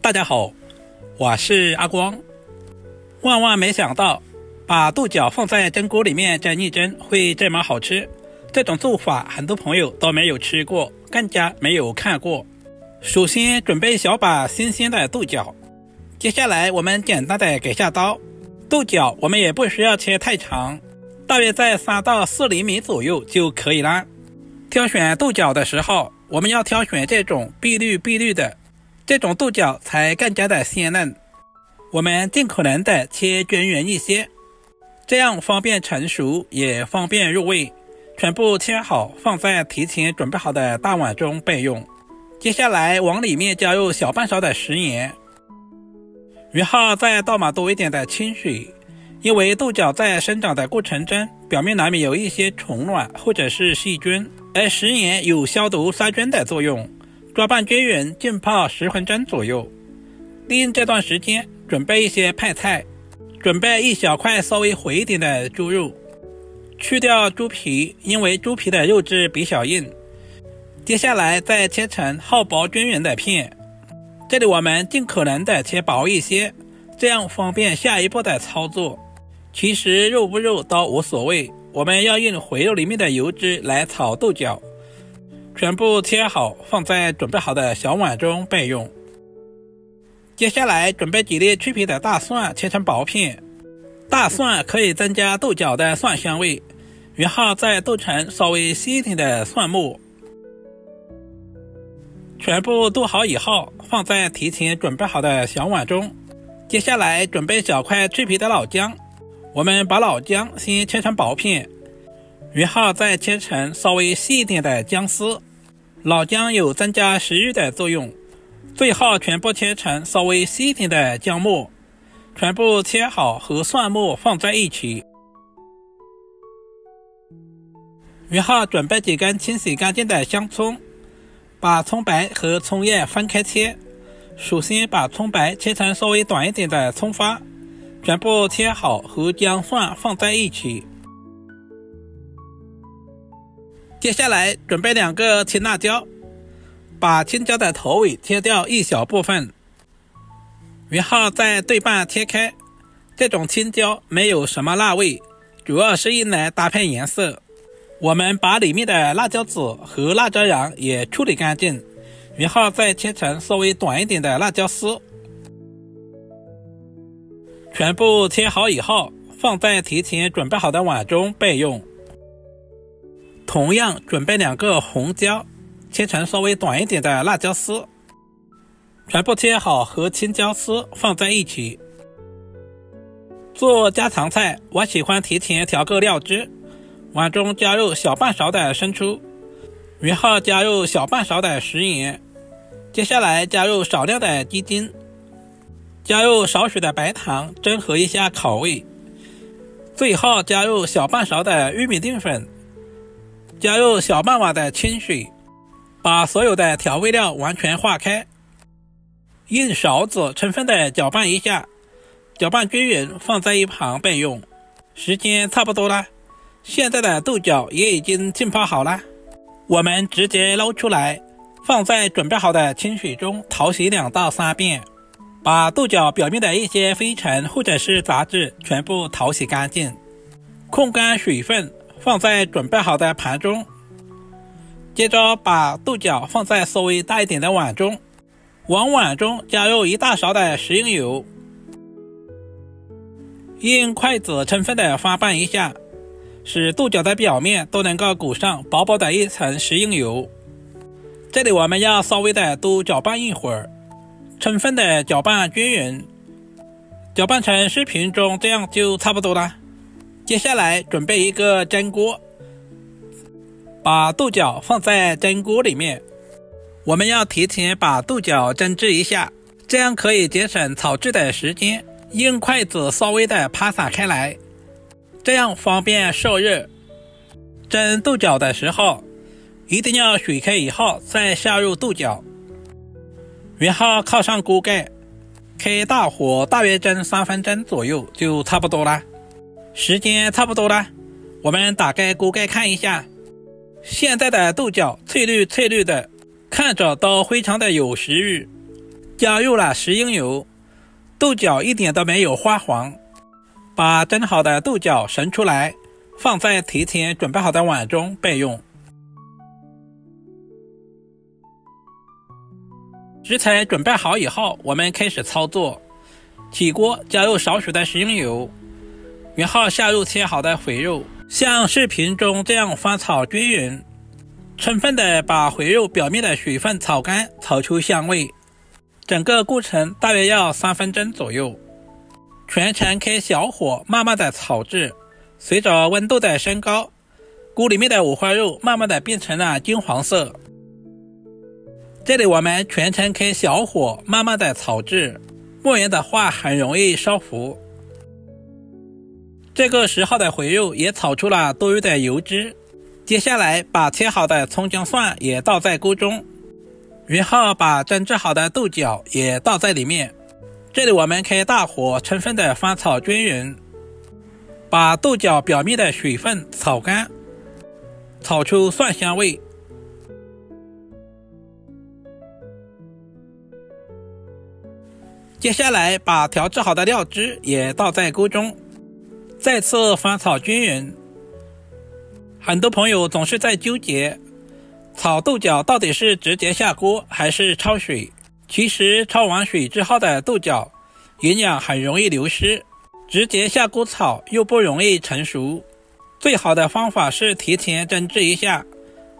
大家好，我是阿光。萬萬沒想到，把豆角放在蒸鍋裡面蒸一蒸會這麼好吃。這種做法很多朋友都沒有吃過，更加沒有看過。首先準備小把新鮮的豆角，接下來我們簡單的給下刀。豆角我們也不需要切太長，大約在3到4厘米左右就可以啦。挑選豆角的時候，我們要挑選這種碧綠的，這種豆角才更加的鮮嫩。我們盡可能的切均勻一些，這樣方便成熟也方便入味。全部切好放在提前準備好的大碗中備用。接下來往裡面加入小半勺的食鹽，然後再倒滿多一點的清水。因為豆角在生長的過程中，表面難免有一些蟲卵或者是細菌，而食鹽有消毒杀菌的作用。抓拌均勻，浸泡10分鐘左右。利用這段時間準備一些配菜，準備一小塊稍微肥一點的豬肉，去掉豬皮，因為豬皮的肉質比較硬。接下來再切成厚薄均勻的片，這裡我們盡可能的切薄一些，這樣方便下一步的操作。其實肉不肉都無所謂，我們要用肥肉裡面的油脂來炒豆角。全部切好放在準備好的小碗中備用。接下來準備幾粒去皮的大蒜，切成薄片。大蒜可以增加豆角的蒜香味，然後再剁成稍微細一點的蒜末。全部剁好以後放在提前準備好的小碗中。接下來準備小塊去皮的老薑，我們把老薑先切成薄片，然後再切成稍微細一點的薑絲。老薑有增加食慾的作用。最後全部切成稍微細一點的薑末，全部切好和蒜末放在一起。然後準備幾根清洗乾淨的香蔥，把蔥白和蔥葉分開切。首先把蔥白切成稍微短一點的蔥花，全部切好和薑蒜放在一起。接下來準備2個青辣椒，把青椒的頭尾切掉一小部分，然後再对半切開。這種青椒沒有什麼辣味，主要是用來搭配顏色。我們把裡面的辣椒籽和辣椒瓤也處理乾淨，然後再切成稍微短一點的辣椒絲。全部切好以後放在提前準備好的碗中備用。同樣準備2個紅椒，切成稍微短一點的辣椒絲，全部切好和青椒絲放在一起。做家常菜，我喜歡提前調個料汁，碗中加入小半勺的生抽，然後加入小半勺的食鹽，接下來加入少量的雞精，加入少許的白糖，中和一下口味。最後加入小半勺的玉米淀粉，加入小半碗的清水，把所有的調味料完全化開，用勺子充分的攪拌一下，攪拌均勻放在一旁備用。時間差不多了，現在的豆角也已經浸泡好了，我們直接撈出來，放在準備好的清水中淘洗2到3遍，把豆角表面的一些灰塵或者是雜質全部淘洗乾淨，控乾水分，放在準備好的盤中。接着把豆角放在稍微大一點的碗中，往碗中加入1大勺的食用油，用筷子充分的翻拌一下，使豆角的表面都能夠裹上薄薄的一層食用油。這裡我們要稍微的多攪拌一會兒，充分的攪拌均勻，攪拌成視頻中這樣就差不多了。接下來準備一個蒸鍋，把豆角放在蒸鍋裡面。我們要提前把豆角蒸制一下，這樣可以節省炒制的時間。用筷子稍微的拍撒開來，這樣方便受熱。蒸豆角的時候一定要水開以後再下入豆角，然後靠上鍋蓋，開大火大約蒸3分鐘左右就差不多了。時間差不多了，我們打開鍋蓋看一下，現在的豆角翠綠的，看着都非常的有食慾。加入了食用油，豆角一點都沒有發黃。把蒸好的豆角盛出來，放在提前準備好的碗中備用。食材準備好以後，我們開始操作。起鍋加入少許的食用油，然後下入切好的回肉，像視頻中這樣翻炒均勻，充分的把回肉表面的水分炒乾，炒出香味。整個過程大約要3分鐘左右，全程開小火慢慢的炒制。隨着溫度的升高，鍋裡面的五花肉慢慢的變成了金黃色。這裡我們全程開小火慢慢的炒制，不然的話很容易燒糊。這個時候的回肉也炒出了多餘的油脂，接下來把切好的蔥薑蒜也倒在鍋中，然後把蒸製好的豆角也倒在裡面。這裡我們開大火充分的翻炒均勻，把豆角表面的水分炒乾，炒出蒜香味。接下來把調製好的料汁也倒在鍋中，再次翻炒均勻。很多朋友总是在糾結，炒豆角到底是直接下鍋還是焯水？其實焯完水之後的豆角營養很容易流失，直接下鍋炒又不容易成熟。最好的方法是提前蒸制一下，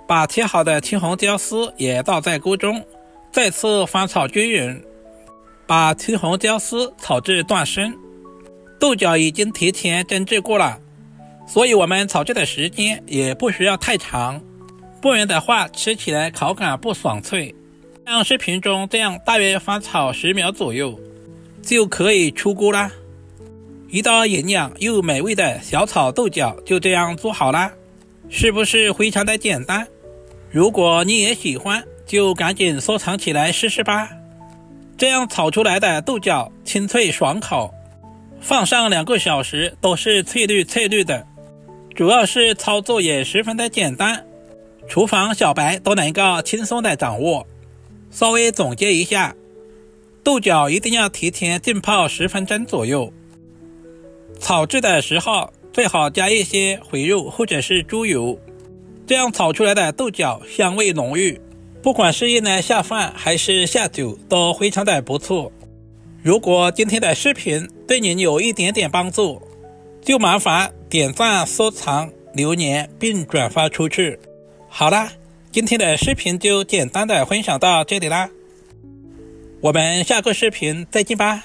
把切好的青紅椒絲也倒在鍋中，再次翻炒均勻。把青紅椒絲炒至斷生。豆角已經提前蒸製過了，所以我們炒制的時間也不需要太長，不然的話吃起來口感不爽脆。像視頻中這樣大約翻炒10秒左右就可以出鍋啦。一道營養又美味的小炒豆角就這樣做好啦，是不是非常的簡單？如果你也喜歡，就趕緊收藏起來試試吧。這樣炒出來的豆角清脆爽口，放上2個小時都是翠綠翠綠的。主要是操作也十分的簡單，廚房小白都能夠輕鬆的掌握。稍微總結一下，豆角一定要提前浸泡10分鐘左右。炒制的時候最好加一些回肉或者是豬油，這樣炒出來的豆角香味濃郁，不管是用來下飯還是下酒都非常的不錯。如果今天的視頻對您有一點點幫助，就麻煩點讚、收藏、留言並轉發出去。好啦，今天的視頻就簡單的分享到這裡啦，我們下個視頻再見吧。